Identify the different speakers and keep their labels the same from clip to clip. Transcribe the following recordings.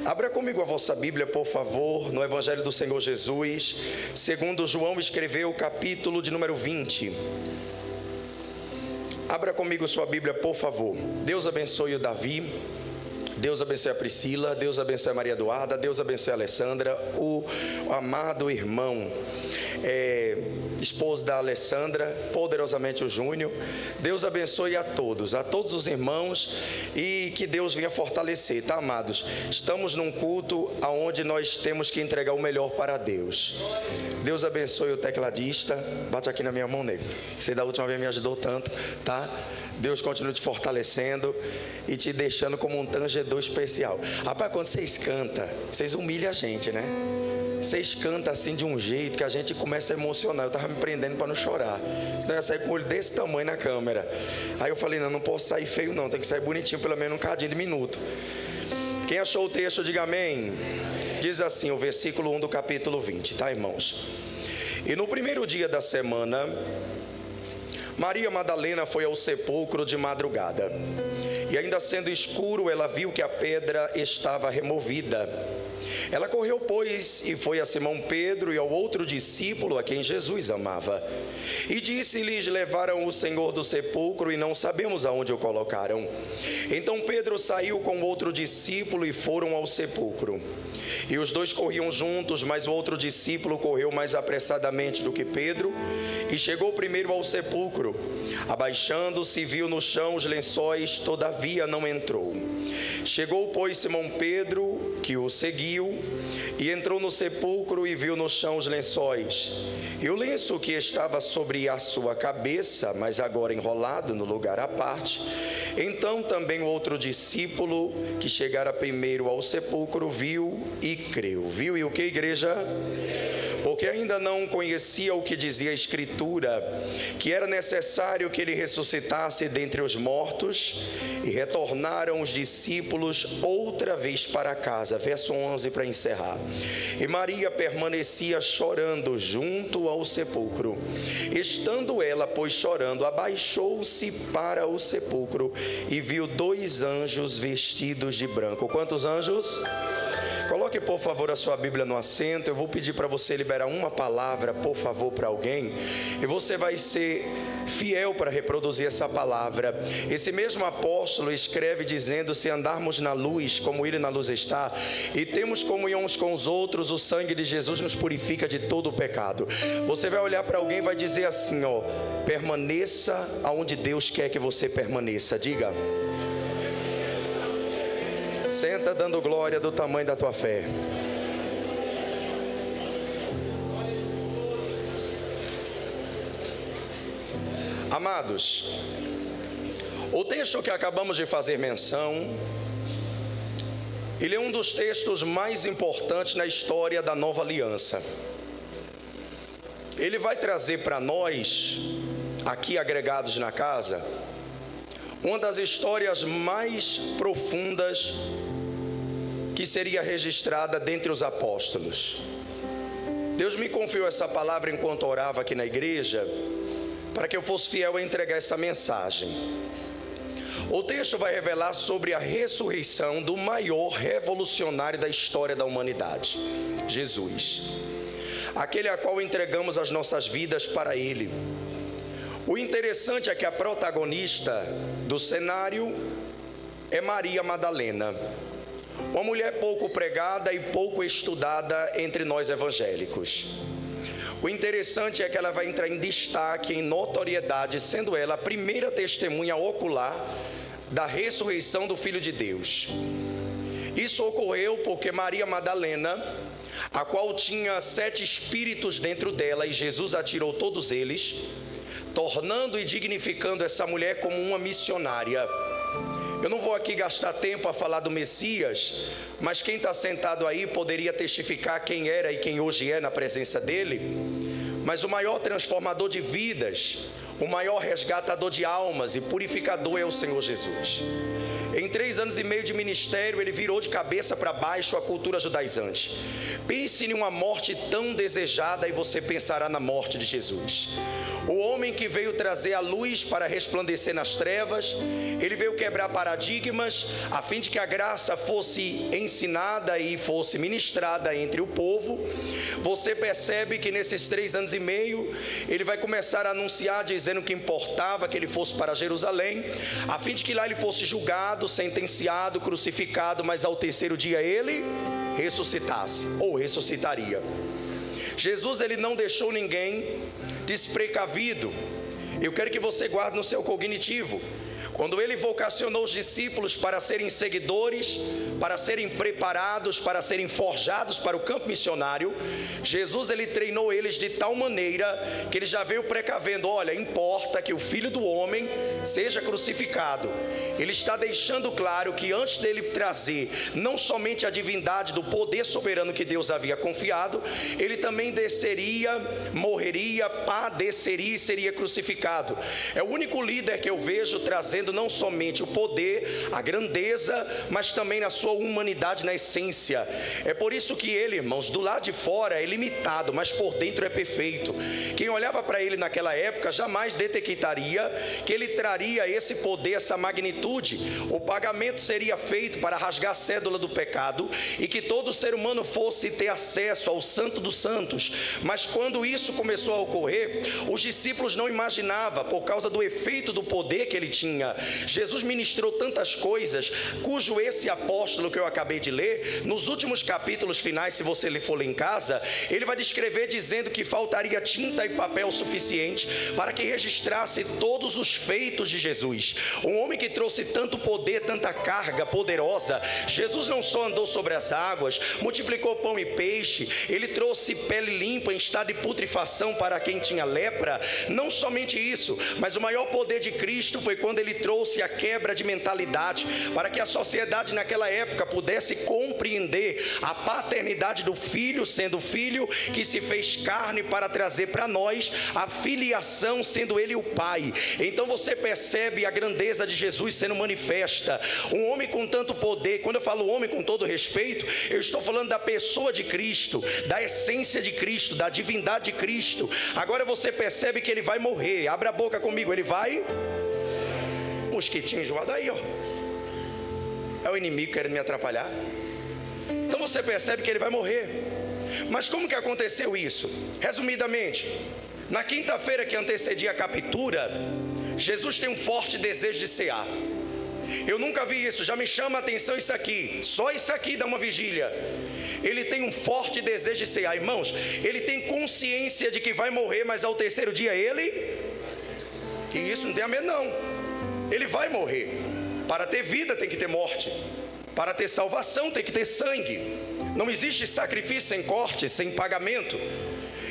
Speaker 1: Abra comigo a vossa Bíblia, por favor, no Evangelho do Senhor Jesus, segundo João escreveu, capítulo de número 20. Abra comigo sua Bíblia, por favor. Deus abençoe o Davi, Deus abençoe a Priscila, Deus abençoe a Maria Eduarda, Deus abençoe a Alessandra, o amado irmão, esposo da Alessandra, poderosamente o Júnior. Deus abençoe a todos os irmãos, e que Deus venha fortalecer, tá, amados? Estamos num culto onde nós temos que entregar o melhor para Deus. Deus abençoe o tecladista. Bate aqui na minha mão, nego. Você da última vez me ajudou tanto, tá? Deus continue te fortalecendo e te deixando como um tangedor especial. Rapaz, quando vocês cantam, vocês humilham a gente, né? Vocês cantam assim de um jeito que a gente começa a emocionar. Eu estava me prendendo para não chorar, senão eu ia sair com o olho desse tamanho na câmera. Aí eu falei, não posso sair feio não, tem que sair bonitinho, pelo menos um cadinho de minuto. Quem achou o texto, diga amém. Diz assim, o versículo 1 do capítulo 20, tá, irmãos? E no primeiro dia da semana, Maria Madalena foi ao sepulcro de madrugada, e ainda sendo escuro, ela viu que a pedra estava removida. Ela correu, pois, e foi a Simão Pedro e ao outro discípulo a quem Jesus amava, e disse-lhes: levaram o Senhor do sepulcro e não sabemos aonde o colocaram. Então Pedro saiu com o outro discípulo e foram ao sepulcro. E os dois corriam juntos, mas o outro discípulo correu mais apressadamente do que Pedro e chegou primeiro ao sepulcro. Abaixando-se, viu no chão os lençóis, todavia não entrou. Chegou, pois, Simão Pedro, que o seguiu, e entrou no sepulcro e viu no chão os lençóis, e o lenço que estava sobre a sua cabeça, mas agora enrolado no lugar à parte. Então também o outro discípulo, que chegara primeiro ao sepulcro, viu e creu. Viu e o que, igreja? Porque ainda não conhecia o que dizia a Escritura, que era necessário que ele ressuscitasse dentre os mortos. E retornaram os discípulos outra vez para casa. Verso 11 para encerrar. E Maria permanecia chorando junto ao sepulcro. Estando ela, pois, chorando, abaixou-se para o sepulcro e viu 2 anjos vestidos de branco. Quantos anjos? Coloque, por favor, a sua Bíblia no assento. Eu vou pedir para você liberar uma palavra, por favor, para alguém, e você vai ser fiel para reproduzir essa palavra. Esse mesmo apóstolo escreve dizendo: se andarmos na luz, como ele na luz está, e temos comunhão uns com os outros, o sangue de Jesus nos purifica de todo o pecado. Você vai olhar para alguém e vai dizer assim, ó: permaneça aonde Deus quer que você permaneça. Diga: senta dando glória do tamanho da tua fé. Amados, o texto que acabamos de fazer menção, ele é um dos textos mais importantes na história da Nova Aliança. Ele vai trazer para nós, aqui agregados na casa, uma das histórias mais profundas que seria registrada dentre os apóstolos. Deus me confiou essa palavra enquanto orava aqui na igreja, para que eu fosse fiel a entregar essa mensagem. O texto vai revelar sobre a ressurreição do maior revolucionário da história da humanidade, Jesus, aquele a qual entregamos as nossas vidas para Ele. O interessante é que a protagonista do cenário é Maria Madalena, uma mulher pouco pregada e pouco estudada entre nós evangélicos. O interessante é que ela vai entrar em destaque, em notoriedade, sendo ela a primeira testemunha ocular da ressurreição do Filho de Deus. Isso ocorreu porque Maria Madalena, a qual tinha 7 espíritos dentro dela, e Jesus atirou todos eles, tornando e dignificando essa mulher como uma missionária. Eu não vou aqui gastar tempo a falar do Messias, mas quem está sentado aí poderia testificar quem era e quem hoje é na presença dele. Mas o maior transformador de vidas, o maior resgatador de almas e purificador é o Senhor Jesus. Em 3 anos e meio de ministério, ele virou de cabeça para baixo a cultura judaizante. Pense em uma morte tão desejada e você pensará na morte de Jesus. o homem que veio trazer a luz para resplandecer nas trevas. Ele veio quebrar paradigmas, a fim de que a graça fosse ensinada e fosse ministrada entre o povo. Você percebe que nesses 3 anos e meio, ele vai começar a anunciar, dizendo que importava que ele fosse para Jerusalém, a fim de que lá ele fosse julgado, sentenciado, crucificado, mas ao terceiro dia ele ressuscitasse, ou ressuscitaria. Jesus, ele não deixou ninguém desprecavido. Eu quero que você guarde no seu cognitivo. Quando ele vocacionou os discípulos para serem seguidores, para serem preparados, para serem forjados para o campo missionário, Jesus, ele treinou eles de tal maneira que ele já veio precavendo: olha, importa que o Filho do Homem seja crucificado. Ele está deixando claro que antes dele trazer não somente a divindade do poder soberano que Deus havia confiado, ele também desceria, morreria, padeceria e seria crucificado. É o único líder que eu vejo trazendo não somente o poder, a grandeza, mas também na sua humanidade, na essência. É por isso que ele, irmãos, do lado de fora é limitado, mas por dentro é perfeito. Quem olhava para ele naquela época jamais detectaria que ele traria esse poder, essa magnitude. O pagamento seria feito para rasgar a cédula do pecado e que todo ser humano fosse ter acesso ao Santo dos Santos. Mas quando isso começou a ocorrer, os discípulos não imaginavam, por causa do efeito do poder que ele tinha. Jesus ministrou tantas coisas, cujo esse apóstolo que eu acabei de ler, nos últimos capítulos finais, se você for ler em casa, ele vai descrever dizendo que faltaria tinta e papel suficiente para que registrasse todos os feitos de Jesus. Um homem que trouxe tanto poder, tanta carga poderosa. Jesus não só andou sobre as águas, multiplicou pão e peixe, ele trouxe pele limpa em estado de putrefação para quem tinha lepra. Não somente isso, mas o maior poder de Cristo foi quando ele trouxe a quebra de mentalidade, para que a sociedade naquela época pudesse compreender a paternidade do Filho, sendo o Filho que se fez carne para trazer para nós a filiação, sendo ele o Pai. Então você percebe a grandeza de Jesus sendo manifesta. Um homem com tanto poder. Quando eu falo homem com todo respeito, eu estou falando da pessoa de Cristo, da essência de Cristo, da divindade de Cristo. Agora você percebe que ele vai morrer. Abra a boca comigo, ele vai... mosquitinho enjoado aí, ó. É o inimigo querendo me atrapalhar. Então você percebe que ele vai morrer. Mas como que aconteceu isso? Resumidamente, na quinta-feira que antecedia a captura, Jesus tem um forte desejo de cear. Eu nunca vi isso, já me chama a atenção isso aqui. Só isso aqui dá uma vigília. Ele tem um forte desejo de cear. Irmãos, ele tem consciência de que vai morrer, mas ao terceiro dia ele... E isso não tenha medo não. Ele vai morrer. Para ter vida tem que ter morte. Para ter salvação tem que ter sangue. Não existe sacrifício sem corte, sem pagamento.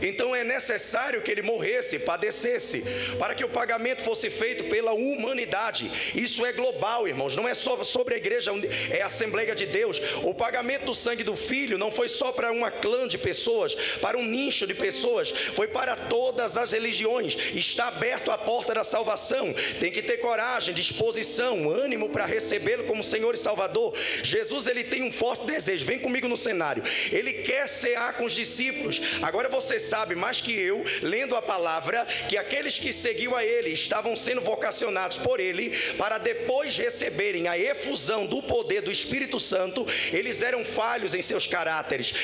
Speaker 1: Então é necessário que ele morresse, padecesse, para que o pagamento fosse feito pela humanidade. Isso é global, irmãos, não é só sobre a igreja, é a Assembleia de Deus. O pagamento do sangue do Filho não foi só para uma clã de pessoas, para um nicho de pessoas, foi para todas as religiões. Está aberto a porta da salvação. Tem que ter coragem, disposição, ânimo para recebê-lo como Senhor e Salvador. Jesus, ele tem um forte desejo. Vem comigo no cenário. Ele quer cear com os discípulos. Agora você sabe mais que eu, lendo a palavra, que aqueles que seguiam a ele estavam sendo vocacionados por ele para depois receberem a efusão do poder do Espírito Santo. Eles eram falhos em seus caráteres,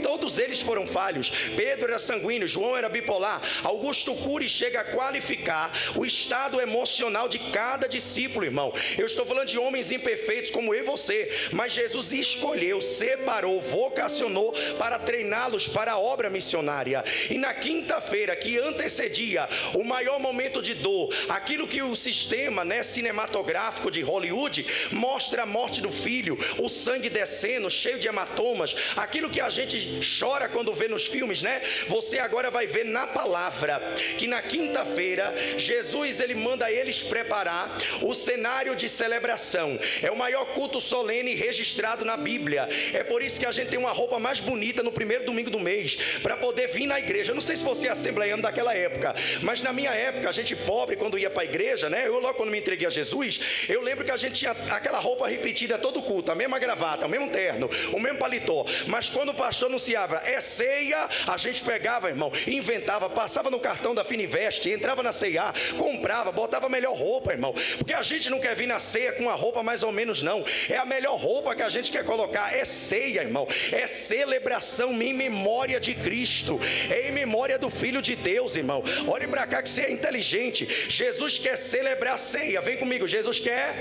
Speaker 1: todos eles foram falhos. Pedro era sanguíneo, João era bipolar. Augusto Cury chega a qualificar o estado emocional de cada discípulo, irmão. Eu estou falando de homens imperfeitos como eu e você, mas Jesus escolheu, separou, vocacionou para treiná-los para a obra missionária. E na quinta-feira que antecedia o maior momento de dor, aquilo que o sistema, cinematográfico de Hollywood mostra, a morte do filho, o sangue descendo, cheio de hematomas, aquilo que a gente chora quando vê nos filmes, você agora vai ver na palavra, que na quinta-feira, Jesus, ele manda eles preparar o cenário de celebração. É o maior culto solene registrado na Bíblia. É por isso que a gente tem uma roupa mais bonita no primeiro domingo do mês, para poder vir na na igreja. Eu não sei se você é assembleiano daquela época, mas na minha época, a gente pobre, quando ia para a igreja, né? Eu logo quando me entreguei a Jesus, eu lembro que a gente tinha aquela roupa repetida todo culto, a mesma gravata, o mesmo terno, o mesmo paletó. Mas quando o pastor anunciava, é ceia, a gente pegava, irmão, inventava, passava no cartão da Fininvest, entrava na C&A, comprava, botava a melhor roupa, irmão. Porque a gente não quer vir na ceia com uma roupa mais ou menos, não. É a melhor roupa que a gente quer colocar. É ceia, irmão. É celebração em memória de Cristo. É em memória do Filho de Deus, irmão. Olhe para cá que você é inteligente. Jesus quer celebrar a ceia. Vem comigo, Jesus quer?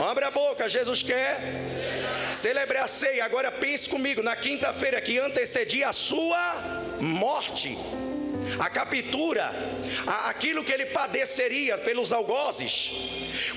Speaker 1: Abre a boca, Jesus quer celebrar a ceia. Agora pense comigo, na quinta-feira que antecedia a sua morte, a captura, aquilo que ele padeceria pelos algozes.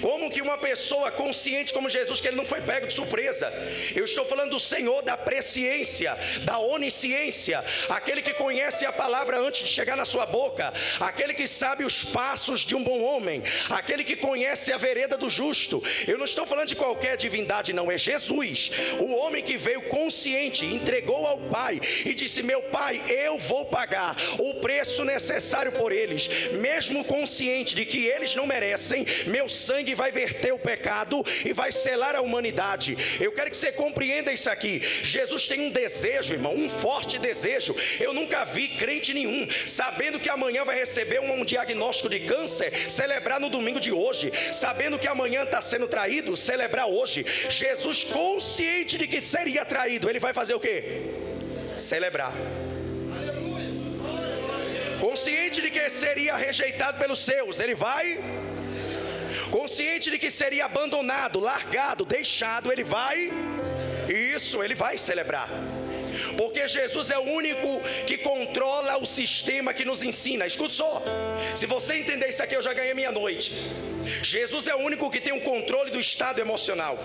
Speaker 1: Como que uma pessoa consciente como Jesus, que ele não foi pego de surpresa. Eu estou falando do Senhor da presciência, da onisciência, aquele que conhece a palavra antes de chegar na sua boca, aquele que sabe os passos de um bom homem, aquele que conhece a vereda do justo. Eu não estou falando de qualquer divindade, não, é Jesus, o homem que veio consciente, entregou ao Pai e disse: meu Pai, eu vou pagar o preço necessário por eles, mesmo consciente de que eles não merecem. Meu sangue vai verter o pecado e vai selar a humanidade. Eu quero que você compreenda isso aqui. Jesus tem um desejo, irmão, um forte desejo. Eu nunca vi crente nenhum, sabendo que amanhã vai receber um diagnóstico de câncer, celebrar no domingo de hoje. Sabendo que amanhã está sendo traído, celebrar hoje. Jesus, consciente de que seria traído, ele vai fazer o quê? Celebrar. Consciente de que seria rejeitado pelos seus, ele vai. Consciente de que seria abandonado, largado, deixado, ele vai. Isso, ele vai celebrar. Porque Jesus é o único que controla o sistema que nos ensina. Escuta só, se você entender isso aqui, eu já ganhei minha noite. Jesus é o único que tem o controle do estado emocional.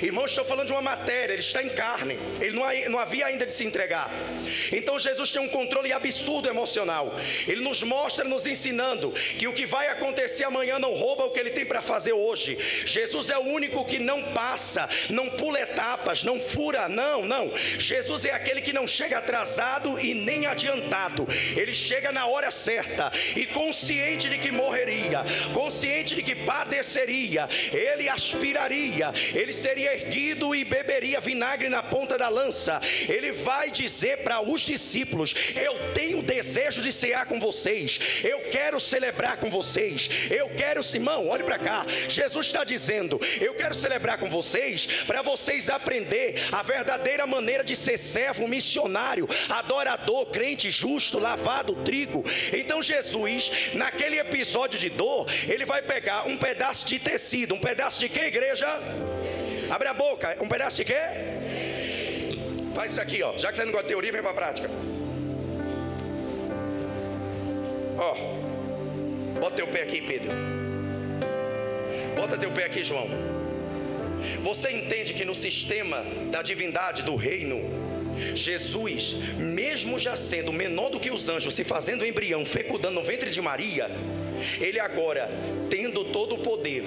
Speaker 1: Irmão, estou falando de uma matéria, ele está em carne, ele não havia ainda de se entregar. Então Jesus tem um controle absurdo emocional. Ele nos mostra, nos ensinando que o que vai acontecer amanhã não rouba o que ele tem para fazer hoje. Jesus é o único que não passa, não pula etapas, não fura, não. Jesus é aquele que não chega atrasado e nem adiantado. Ele chega na hora certa e consciente de que morreria, consciente de que padeceria, ele aspiraria, ele seria erguido e beberia vinagre na ponta da lança. Ele vai dizer para os discípulos: eu tenho desejo de cear com vocês, eu quero celebrar com vocês, eu quero, irmão, olhe para cá, Jesus está dizendo: eu quero celebrar com vocês, para vocês aprender a verdadeira maneira de ser servo, missionário, adorador, crente justo, lavado, trigo. Então Jesus, naquele episódio de dor, ele vai pegar um pedaço de tecido, um pedaço de quê, igreja? Abre a boca, um pedaço de quê? Faz isso aqui, ó. Já que você não gosta de teoria, vem para a prática. Ó, bota teu pé aqui, Pedro. Bota teu pé aqui, João. Você entende que no sistema da divindade do reino, Jesus, mesmo já sendo menor do que os anjos, se fazendo embrião, fecundando no ventre de Maria, ele agora, tendo todo o poder,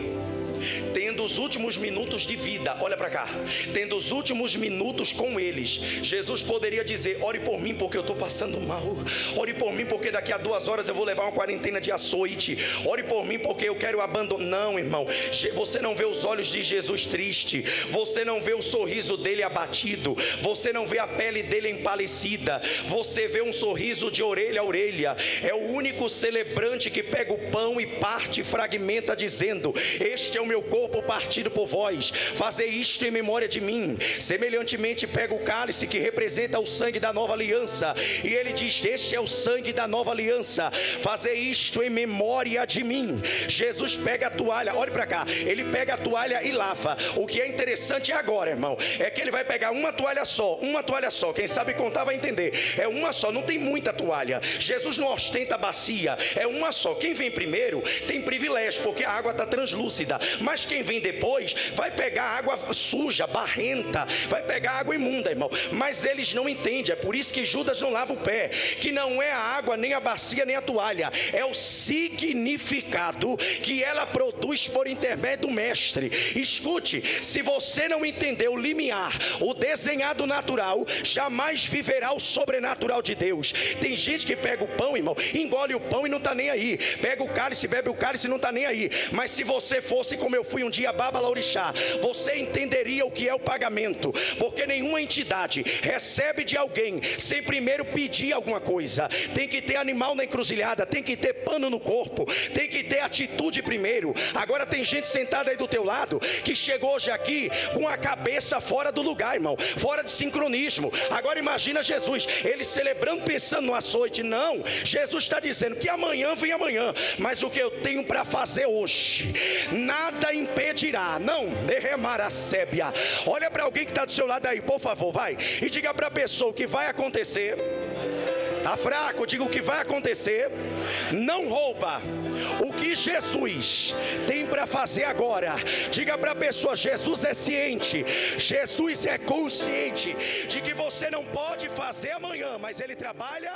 Speaker 1: tendo os últimos minutos de vida, olha para cá, tendo os últimos minutos com eles, Jesus poderia dizer: ore por mim porque eu estou passando mal, ore por mim porque daqui a 2 horas eu vou levar uma quarentena de açoite, ore por mim porque eu quero abandonar. Não, irmão, você não vê os olhos de Jesus triste, você não vê o sorriso dele abatido, você não vê a pele dele empalecida, você vê um sorriso de orelha a orelha. É o único celebrante que pega o pão e parte e fragmenta, dizendo: este é o meu corpo partido por vós, fazei isto em memória de mim. Semelhantemente pega o cálice que representa o sangue da nova aliança, e ele diz: este é o sangue da nova aliança, fazei isto em memória de mim. Jesus pega a toalha, olhe para cá, ele pega a toalha e lava. O que é interessante agora, irmão, é que ele vai pegar uma toalha só, quem sabe contar vai entender, é uma só, não tem muita toalha. Jesus não ostenta bacia, é uma só. Quem vem primeiro tem privilégio, porque a água está translúcida, Mas quem vem depois vai pegar água suja, barrenta, vai pegar água imunda, irmão. Mas eles não entendem, é por isso que Judas não lava o pé, que não é a água, nem a bacia, nem a toalha, é o significado que ela produz por intermédio do mestre. Escute, se você não entender o limiar, o desenhado natural, jamais viverá o sobrenatural de Deus. Tem gente que pega o pão, irmão, engole o pão e não está nem aí, pega o cálice, bebe o cálice e não está nem aí. Mas se você fosse como eu fui um dia, Babalaorixá, você entenderia o que é o pagamento, porque nenhuma entidade recebe de alguém sem primeiro pedir alguma coisa. Tem que ter animal na encruzilhada, tem que ter pano no corpo, tem que ter atitude primeiro. Agora tem gente sentada aí do teu lado que chegou hoje aqui com a cabeça fora do lugar, irmão, fora de sincronismo. Agora imagina Jesus, ele celebrando pensando no açoite. Não, Jesus está dizendo que amanhã vem amanhã, mas o que eu tenho para fazer hoje, nada impedirá. Não, derramar a sébia. Olha para alguém que está do seu lado aí, por favor, vai, e diga para a pessoa o que vai acontecer. Está fraco, diga o que vai acontecer. Não rouba o que Jesus tem para fazer agora. Diga para a pessoa, Jesus é ciente, Jesus é consciente de que você não pode fazer amanhã, mas Ele trabalha